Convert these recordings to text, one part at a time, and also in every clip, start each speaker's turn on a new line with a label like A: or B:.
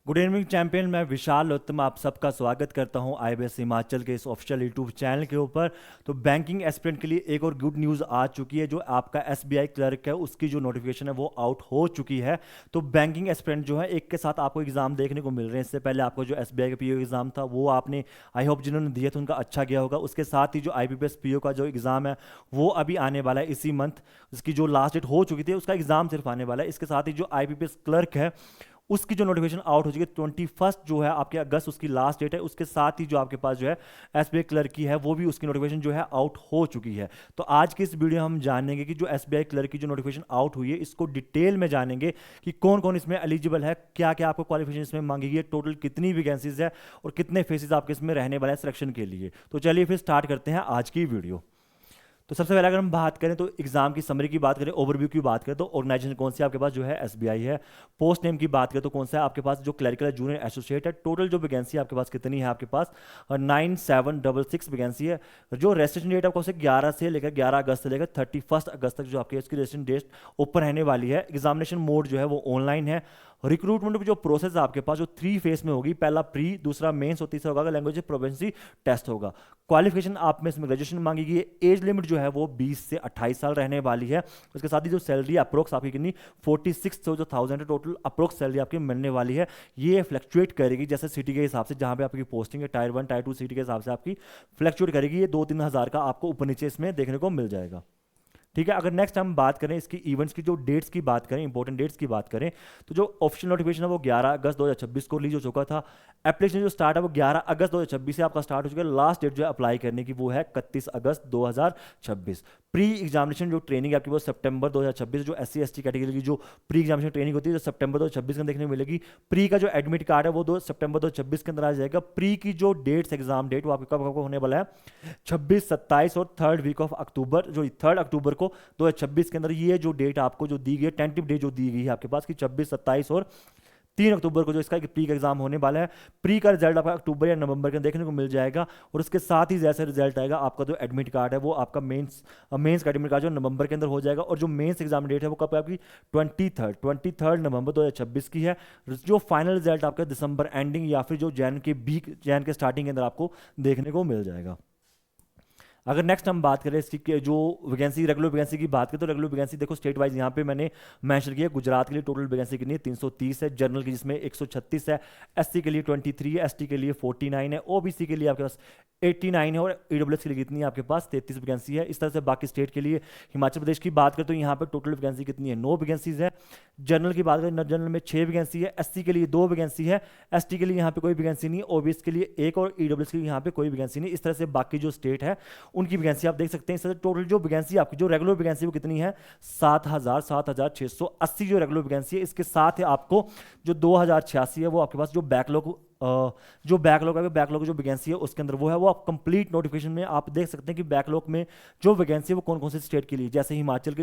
A: Good evening champion, मैं विशाल उत्तम आप सबका स्वागत करता हूं आईबीएस हिमाचल के इस ऑफिशियल यूट्यूब चैनल के ऊपर। तो बैंकिंग एस्पिरेंट के लिए एक और गुड न्यूज़ आ चुकी है। जो आपका एसबीआई क्लर्क है उसकी जो नोटिफिकेशन है वो आउट हो चुकी है। तो बैंकिंग एस्पिरेंट जो है एक के साथ आपको एग्जाम देखने को मिल रहे हैं। इससे पहले आपको जो एसबीआई का पीओ एग्जाम था वो आपने आई होप जिन्होंने दिया था उनका अच्छा गया होगा। उसके साथ ही जो आईबीपीएस पीओ का जो एग्ज़ाम है वो अभी आने वाला है इसी मंथ। उसकी जो लास्ट डेट हो चुकी थी उसका एग्जाम सिर्फ आने वाला है। इसके साथ ही जो आईबीपीएस क्लर्क है उसकी जो नोटिफिकेशन आउट हो चुकी है 21 जो है आपके अगस्त उसकी लास्ट डेट है। उसके साथ ही जो आपके पास जो है एसबीआई क्लर्क की है वो भी उसकी नोटिफिकेशन जो है आउट हो चुकी है। तो आज की इस वीडियो हम जानेंगे कि जो एसबीआई क्लर्क की जो नोटिफिकेशन आउट हुई है इसको डिटेल में जानेंगे कि कौन कौन इसमें एलिजिबल है, क्या क्या आपको क्वालिफिकेशन इसमें मांगी गई है, टोटल कितनी वैकेंसीज है और कितने फेसेज आपके इसमें रहने वाले हैं सिलेक्शन के लिए। तो चलिए फिर स्टार्ट करते हैं आज की वीडियो। तो सबसे पहले अगर हम बात करें तो एग्जाम की समरी की बात करें, ओवरव्यू की बात करें तो ऑर्गेनाइजेशन कौन सी आपके पास जो है एसबीआई है। पोस्ट नेम की बात करें तो कौन सा है आपके पास जो क्लरिकल जूनियर एसोसिएट है। टोटल जो वैकेंसी आपके पास कितनी है आपके पास 9766 वैकेंसी है। जो रजिस्ट्रेशन डेट आपको 11 से लेकर 11 अगस्त से लेकर 31 अगस्त तक जो आपकी इसकी रजिस्ट्रेशन डेट ओपन रहने वाली है। एग्जामिनेशन मोड जो है वो ऑनलाइन है। रिक्रूटमेंट जो प्रोसेस है आपके पास जो 3 फेस में होगी, पहला प्री, दूसरा मेंस और तीसरा होगा लैंग्वेज प्रोफिशिएंसी टेस्ट होगा। क्वालिफिकेशन आप में इसमें ग्रेजुएशन मांगी गई है। एज लिमिट जो है वो 20 से 28 साल रहने वाली है। उसके साथ ही जो सैलरी अप्रोक्स आपकी कितनी 46,000 टोटल अप्रोक्स सैलरी आपकी मिलने वाली है। ये फ्लक्चुएट करेगी जैसे सिटी के हिसाब से, जहां पे आपकी पोस्टिंग है टायर 1 टायर 2 सिटी के हिसाब से आपकी फ्लक्चुएट करेगी। ये 2-3 हज़ार का आपको ऊपर नीचे इसमें देखने को मिल जाएगा। ठीक है, अगर नेक्स्ट हम बात करें इसकी इवेंट्स की, जो डेट्स की बात करें, इंपॉर्टेंट डेट्स की बात करें तो जो ऑफिशियल नोटिफिकेशन है वो 11 अगस्त 2026 को रिलीज हो चुका था। एप्लीकेशन जो स्टार्ट है वो 11 अगस्त 2026 से आपका स्टार्ट हो चुका है। लास्ट डेट जो है अप्लाई करने की वो है 31 अगस्त 2026। प्री एग्जामिनेशन जो ट्रेनिंग आपकी वो सितंबर 2026, जो SC ST कैटेगरी की जो प्री एग्जामिनेशन ट्रेनिंग होती है जो सितंबर 2026 में देखने को मिलेगी। प्री का जो एडमिट कार्ड है वो 2 सितंबर 2026 के अंदर आ जाएगा। प्री की जो डेट्स एग्जाम डेट वो आपके कब कब होने वाला है 26, 27 और थर्ड वीक ऑफ अक्टूबर, जो 3 अक्टूबर को 2026 के अंदर ये जो डेट आपको जो दी गई है, टेंटिव डेट जो दी गई है आपके पास कि 26, 27 और 3 अक्टूबर को जो इसका प्री का एग्जाम होने वाला है। प्री का रिजल्ट आपका अक्टूबर या नवंबर के देखने को मिल जाएगा। और उसके साथ ही जैसे रिजल्ट आएगा आपका जो एडमिट कार्ड है वो आपका मेंस का एडमिट कार्ड जो नवंबर के अंदर हो जाएगा। और जो मेंस एग्जाम डेट है वो कब आपकी 23 नवंबर 2026 की है। जो फाइनल रिजल्ट आपका दिसंबर एंडिंग या फिर जो जैन के स्टार्टिंग के अंदर आपको देखने को मिल जाएगा। अगर नेक्स्ट हम बात करें इसकी जो वैकेंसी रेगुलर वैकेंसी की बात करें तो रेगुलर वैकेंसी देखो स्टेट वाइज यहाँ पे मैंने मेंशन किया। गुजरात के लिए टोटल वैकेंसी कितनी है 330 है, जनरल की जिसमें 136 है, SC के लिए 23 है, ST के लिए 49 है, OBC के लिए आपके पास 89 है और EWS के लिए कितनी है आपके पास 33 वैकेंसी है। इस तरह से बाकी स्टेट के लिए हिमाचल प्रदेश की बात करें तो यहाँ पे टोटल वैकेंसी कितनी है 9 वैकेंसीज है। जनरल की बात करें जनरल में 6 वैकेंसी है, SC के लिए 2 वैकेंसी है, ST के लिए यहाँ पे कोई वैकेंसी नहीं है, OBS के लिए 1 और EWS के लिए यहाँ पे कोई वैकेंसी नहीं। इस तरह से बाकी जो स्टेट है उनकी वैकेंसी आप देख सकते हैं। टोटल जो वैकेंसी आपकी जो रेगुलर वैकेंसी वो कितनी है 7,680 जो रेगुलर वैकेंसी है। इसके साथ ही आपको जो 2,086 है वो आपके पास जो बैकलॉग है, बैकलॉग जो वैकेंसी है उसके अंदर वो है वो आप कंप्लीट नोटिफिकेशन में आप देख सकते हैं कि बैकलॉग में जो वैकेंसी है वो कौन कौन से स्टेट के लिए, जैसे हिमाचल के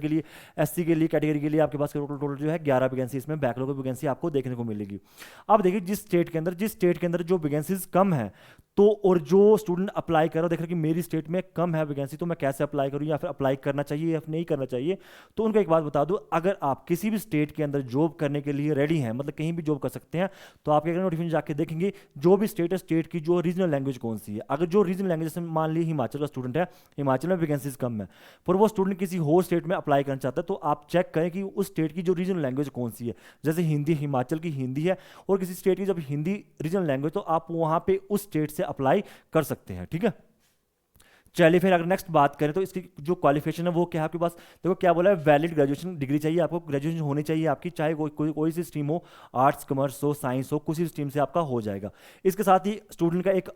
A: लिए SC के लिए कैटेगरी के लिए आपके पास टोटल जो है 11 वैकेंसी इसमें बैकलॉग वैकेंसी आपको देखने को मिलेगी। अब देखिए जिस स्टेट के अंदर जो वैकेंसीज कम है तो और जो स्टूडेंट अप्लाई कर रहा है देख रहा है कि मेरी स्टेट में कम है वैकेंसी तो मैं कैसे अप्लाई करूं या फिर अप्लाई करना चाहिए या फिर नहीं करना चाहिए। तो उनको एक बात बता दूं, अगर आप किसी भी स्टेट के अंदर जॉब करने के लिए रेडी हैं, मतलब कहीं भी जॉब कर सकते हैं, तो आप अगर नोटिफिकेशन जाके देखेंगे जो भी स्टेट है स्टेट की जो रीजनल लैंग्वेज कौन सी है। अगर जो रीजनल लैंग्वेज जैसे मान ली हिमाचल का स्टूडेंट है, हिमाचल में वैकेंसीज कम है पर वो स्टूडेंट किसी और स्टेट में अप्लाई करना चाहता है तो आप चेक करें कि उस स्टेट की जो रीजनल लैंग्वेज कौन सी है। जैसे हिंदी हिमाचल की हिंदी है और किसी स्टेट की जब हिंदी रीजनल लैंग्वेज तो आप वहां पे उस स्टेट से अप्लाई कर सकते हैं। ठीक है, चलिए फिर अगर नेक्स्ट बात करें तो इसकी जो क्वालिफिकेशन है वो क्या है आपके पास। देखो क्या बोला है, वैलिड ग्रेजुएशन डिग्री चाहिए आपको, ग्रेजुएशन होनी चाहिए आपकी, चाहे कोई सी स्ट्रीम हो, आर्ट्स कॉमर्स हो साइंस हो, किसी स्ट्रीम से आपका हो जाएगा। इसके साथ ही स्टूडेंट का एक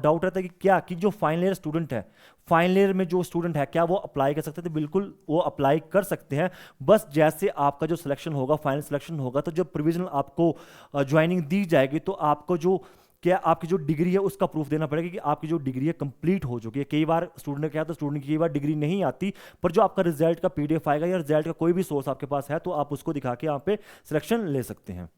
A: डाउट रहता है कि क्या कि जो फाइनल ईयर स्टूडेंट है, फाइनल ईयर में जो स्टूडेंट है क्या वो अप्लाई कर सकते हैं। तो बिल्कुल वो अप्लाई कर सकते हैं। बस जैसे आपका जो सिलेक्शन होगा, फाइनल सिलेक्शन होगा, तो जब प्रोविजनल आपको ज्वाइनिंग दी जाएगी तो आपको जो क्या आपकी जो डिग्री है उसका प्रूफ देना पड़ेगा कि आपकी जो डिग्री है कंप्लीट हो चुकी है। कई बार स्टूडेंट क्या तो स्टूडेंट की कई बार डिग्री नहीं आती, पर जो आपका रिजल्ट का PDF आएगा या रिजल्ट का कोई भी सोर्स आपके पास है तो आप उसको दिखा के यहाँ पे सिलेक्शन ले सकते हैं।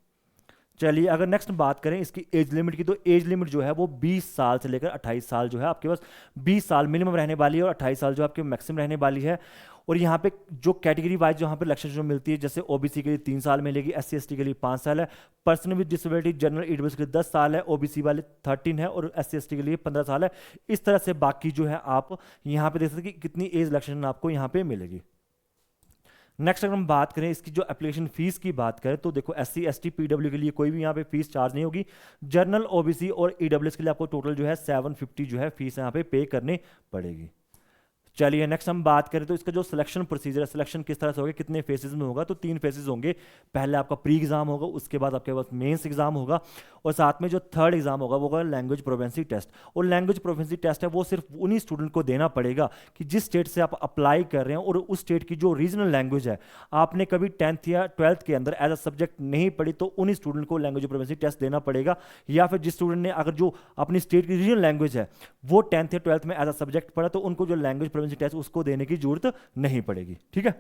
A: चलिए अगर नेक्स्ट बात करें इसकी एज लिमिट की, तो एज लिमिट जो है वो 20 साल से लेकर 28 साल जो है आपके पास 20 साल मिनिमम रहने वाली है और 28 साल जो आपके मैक्सिमम रहने वाली है। और यहाँ पे जो कैटेगरी वाइज यहाँ पे इलेक्शन जो मिलती है, जैसे ओबीसी के लिए 3 साल मिलेगी, एससी एसटी के लिए 5 साल है, person with disability general EWS के लिए 10 साल है, ओबीसी वाले 13 है और एससी एसटी के लिए 15 साल है। इस तरह से बाकी जो है आप यहाँ पे देख सकते हैं कि कितनी एज इलेक्शन आपको यहाँ पे मिलेगी। नेक्स्ट अगर हम बात करें इसकी जो एप्लीकेशन फीस की बात करें, तो देखो एससी एसटी पीडब्ल्यू के लिए कोई भी यहाँ पे फीस चार्ज नहीं होगी। जनरल ओबीसी और ईडब्ल्यूएस के लिए आपको टोटल जो है 750 जो है फीस यहाँ पे करनी पड़ेगी। चलिए नेक्स्ट हम बात करें तो इसका जो सिलेक्शन प्रोसीजर है, सिलेक्शन किस तरह से होगा, कितने फेसेस में होगा, तो 3 फेसेस होंगे। पहले आपका प्री एग्जाम होगा, उसके बाद आपके पास मेंस एग्जाम होगा और साथ में जो थर्ड एग्जाम होगा वो होगा लैंग्वेज प्रोफिशिएंसी टेस्ट। और लैंग्वेज प्रोफिशिएंसी टेस्ट है वो सिर्फ उन्हीं स्टूडेंट को देना पड़ेगा कि जिस स्टेट से आप अप्लाई कर रहे हैं और उस स्टेट की जो रीजनल लैंग्वेज है आपने कभी 10th या 12th के अंदर एज अ सब्जेक्ट नहीं पढ़ी, तो उन्हीं स्टूडेंट को लैंग्वेज प्रोफिशिएंसी टेस्ट देना पड़ेगा। या फिर जिस स्टूडेंट ने अगर जो अपनी स्टेट की रीजनल लैंग्वेज है वो 10th या 12th में एज अ सब्जेक्ट पढ़ा, तो उनको जो लैंग्वेज प्रोफिशिएंसी टेस्ट उसको देने की जरूरत नहीं पड़ेगी। ठीक है,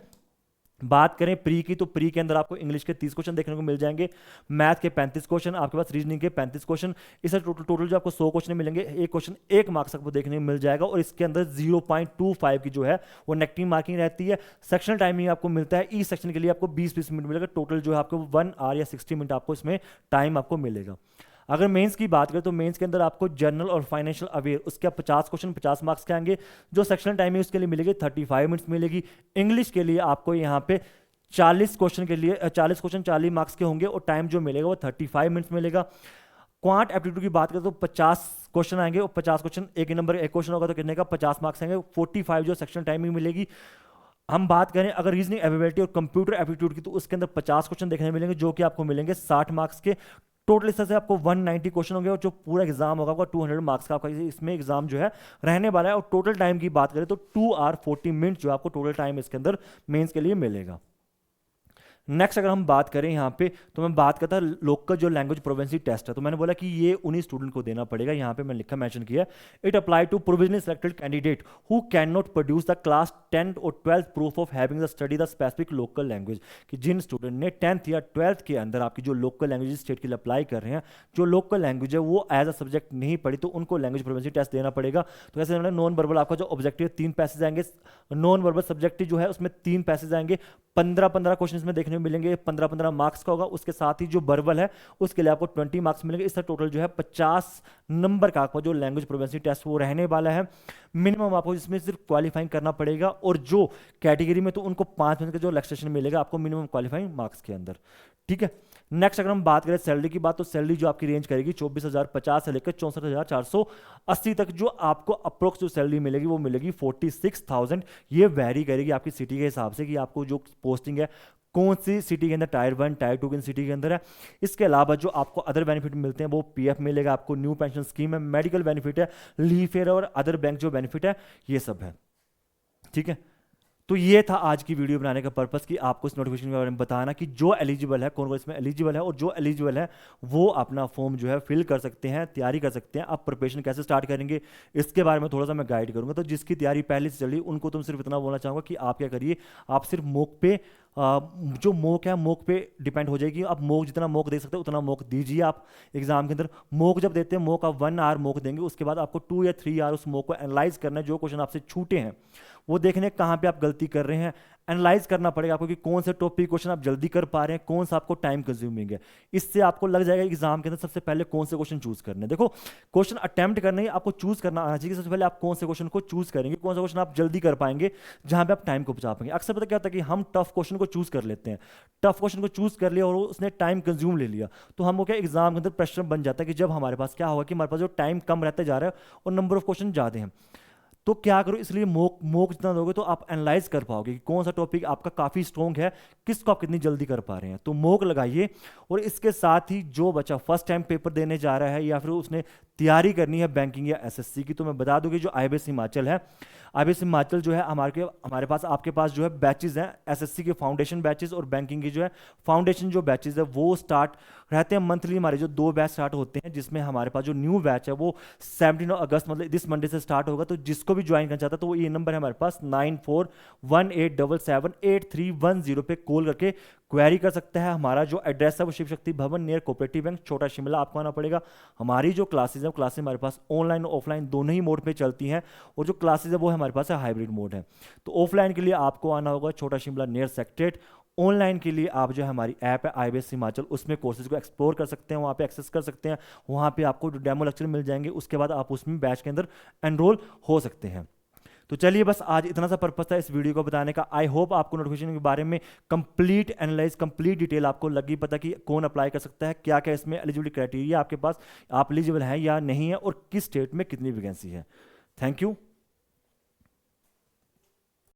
A: बात करें प्री की, तो प्री के अंदर आपको इंग्लिश के 30 क्वेश्चन देखने को मिल जाएंगे, मैथ के 35 क्वेश्चन, आपके पास रीजनिंग के 35 क्वेश्चन। इससे टोटल जो आपको 100 क्वेश्चन मिलेंगे, एक क्वेश्चन 1 मार्क्स आपको देखने को मिल जाएगा और इसके अंदर 0.25 की जो है वो नेगेटिव मार्किंग रहती है। सेक्शनल टाइमिंग आपको मिलता है, ई सेक्शन के लिए आपको 20-20 मिनट मिलेगा, टोटल जो है आपको 1 आवर या 60 मिनट आपको इसमें टाइम आपको मिलेगा। अगर मेंस की बात करें तो मेंस के अंदर आपको जनरल और फाइनेंशियल अवेयर उसके 50 क्वेश्चन 50 मार्क्स के आएंगे। जो सेक्शनल टाइमिंग उसके लिए मिलेगी 35 मिनट्स मिलेगी। इंग्लिश के लिए आपको यहाँ पे 40 क्वेश्चन के लिए 40 क्वेश्चन 40 मार्क्स के होंगे और टाइम जो मिलेगा वो 35 मिनट्स मिलेगा। क्वांट एप्टीट्यूड की बात करें तो 50 क्वेश्चन आएंगे और 50 क्वेश्चन एक नंबर एक क्वेश्चन होगा तो कितने का 50 मार्क्स आएंगे। 45 जो सेक्शनल टाइमिंग मिलेगी। हम बात करें अगर रीजनिंग एबिलिटी और कंप्यूटर एप्टीट्यूड की, तो उसके अंदर 50 क्वेश्चन देखने मिलेंगे जो कि आपको मिलेंगे 60 मार्क्स के। टोटल इस तरह से आपको 190 क्वेश्चन होंगे और जो पूरा एग्जाम होगा आपका 200 मार्क्स का आपका इसमें एग्जाम जो है रहने वाला है। और टोटल टाइम की बात करें तो 2 आवर 40 मिनट जो आपको टोटल टाइम इसके अंदर मेंस के लिए मिलेगा। नेक्स्ट अगर हम बात करें यहाँ पे, तो मैं बात करता लोकल जो लैंग्वेज प्रोफिशिएंसी टेस्ट है, तो मैंने बोला कि ये उन्हीं स्टूडेंट को देना पड़ेगा। यहाँ पे मैंने लिखा मेंशन किया, it apply to provisionally selected candidate who can not produce the class 10th और 12th proof of having the study the specific local language. कि जिन स्टूडेंट ने 10th या 12th के अंदर आपकी जो लोकल लैंग्वेज स्टेट के लिए अप्लाई कर रहे हैं, जो लोकल लैंग्वेज है वो एज अ सब्जेक्ट नहीं पढ़ी, तो उनको लैंग्वेज प्रोफिशिएंसी टेस्ट देना पड़ेगा। तो ऐसे नॉन वर्बल आपका जो ऑब्जेक्टिव 3 पैसेज आएंगे, नॉन वर्बल सब्जेक्टिव जो है उसमें 3 पैसेज आएंगे, 15-15 क्वेश्चन इसमें देखने को मिलेंगे, 15-15 मार्क्स का होगा। उसके साथ ही जो वर्बल है उसके लिए आपको 20 मार्क्स मिलेंगे। इस तरह टोटल जो है 50 नंबर का आपका जो लैंग्वेज प्रोफिशिएंसी टेस्ट वो रहने वाला है। मिनिमम आपको इसमें सिर्फ क्वालिफाइंग करना पड़ेगा और जो कैटेगरी में तो उनको 5 मिनट का जो रिलैक्सेशन मिलेगा आपको मिनिमम क्वालिफाइंग मार्क्स के अंदर। ठीक है, नेक्स्ट अगर हम बात करें सैलरी की बात, तो सैलरी जो आपकी रेंज करेगी 24,050 से लेकर 64,480 तक। जो आपको अप्रोक्स जो सैलरी मिलेगी वो मिलेगी 46,000। ये वेरी करेगी आपकी सिटी के हिसाब से कि आपको जो पोस्टिंग है कौन सी सिटी के अंदर, टायर 1 टायर 2 की सिटी के अंदर है। इसके अलावा जो आपको अदर बेनिफिट मिलते हैं वो पीएफ मिलेगा, आपको न्यू पेंशन स्कीम है, मेडिकल बेनिफिट है, लीव फेयर और अदर बैंक जो बेनिफिट है ये सब है। ठीक है, तो ये था आज की वीडियो बनाने का पर्पस कि आपको इस नोटिफिकेशन के बारे में बताना कि जो एलिजिबल है, कौन कौन इसमें एलिजिबल है और जो एलिजिबल है वो अपना फॉर्म जो है फिल कर सकते हैं, तैयारी कर सकते हैं। आप प्रिपरेशन कैसे स्टार्ट करेंगे इसके बारे में थोड़ा सा मैं गाइड करूंगा। तो जिसकी तैयारी पहले से चली उनको तुम सिर्फ इतना बोलना चाहूँगा कि आप क्या करिए, आप सिर्फ मॉक पे जो मॉक है मॉक पे डिपेंड हो जाएगी। आप मॉक जितना मॉक दे सकते हो उतना मॉक दीजिए। आप एग्जाम के अंदर मॉक जब देते हैं, मॉक आप 1 आवर मॉक देंगे, उसके बाद आपको 2 या 3 आवर उस मॉक को एनालाइज करना है। जो क्वेश्चन आपसे छूटे हैं वो देखने कहाँ पे आप गलती कर रहे हैं, एनालाइज करना पड़ेगा आपको कि कौन से टॉपिक क्वेश्चन आप जल्दी कर पा रहे हैं, कौन सा आपको टाइम कंज्यूमिंग है। इससे आपको लग जाएगा एग्जाम के अंदर सबसे पहले कौन से क्वेश्चन चूज करने। देखो, क्वेश्चन अटेम्प्ट करने ही आपको चूज करना आना चाहिए कि सबसे पहले आप कौन से क्वेश्चन को चूज करेंगे, कौन सा क्वेश्चन आप जल्दी कर पाएंगे, जहां पे आप टाइम को बचा पाएंगे। अक्सर पता क्या होता है कि हम टफ क्वेश्चन को चूज कर लेते हैं, टफ क्वेश्चन को चूज कर लिया और उसने टाइम कंज्यूम ले लिया, तो हमको क्या एग्जाम के अंदर प्रेशर बन जाता है कि जब हमारे पास क्या होगा कि हमारे पास जो टाइम कम रहते जा रहा है और नंबर ऑफ क्वेश्चन ज्यादा हैं। तो क्या करो, इसलिए मॉक जितना दोगे तो आप एनालाइज कर पाओगे कि कौन सा टॉपिक आपका काफ़ी स्ट्रॉन्ग है, किसको आप कितनी जल्दी कर पा रहे हैं। तो मॉक लगाइए। और इसके साथ ही जो बच्चा फर्स्ट टाइम पेपर देने जा रहा है या फिर उसने तैयारी करनी है बैंकिंग या एसएससी की, तो मैं बता दूं कि जो आईबीएस हिमाचल है, आईबीएस हिमाचल जो है हमारे पास आपके पास जो है बैचेस हैं, एसएससी के फाउंडेशन बैचेस और बैंकिंग की जो है फाउंडेशन जो बैचेस है वो स्टार्ट रहते हैं मंथली। हमारे जो 2 बैच स्टार्ट होते हैं, जिसमें हमारे पास जो न्यू बैच है वो 17 अगस्त मतलब दिस मंडे से स्टार्ट होगा। तो जिसको भी ज्वाइन करना चाहता है तो वो ये नंबर है हमारे पास 9418778310 पे कॉल करके क्वेरी कर सकता है। हमारा जो एड्रेस है वो शिव शक्ति भवन नियर कोऑपरेटिव बैंक छोटा शिमला आपको आना पड़ेगा। हमारी जो क्लासेज है, क्लासेज हमारे पास ऑनलाइन और ऑफलाइन दोनों ही मोड पे चलती हैं, और जो क्लासेज है वो हमारे पास है हाइब्रिड मोड है। तो ऑफलाइन के लिए आपको आना होगा छोटा शिमला नियर सेक्टेड। ऑनलाइन के लिए आप जो है हमारी ऐप है IBS हिमाचल, उसमें कोर्सेज को एक्सप्लोर कर सकते हैं, वहाँ पे एक्सेस कर सकते हैं, वहाँ पे आपको जो डेमो लेक्चर मिल जाएंगे, उसके बाद आप उसमें बैच के अंदर एनरोल हो सकते हैं। तो चलिए, बस आज इतना सा पर्पस था इस वीडियो को बताने का। आई होप आपको नोटिफिकेशन के बारे में कंप्लीट एनालाइज, कंप्लीट डिटेल आपको लगी पता कि कौन अप्लाई कर सकता है, क्या क्या इसमें एलिजिबिलिटी क्राइटेरिया आपके पास, आप एलिजिबल हैं या नहीं है, और किस स्टेट में कितनी वैकेंसी है। Thank you.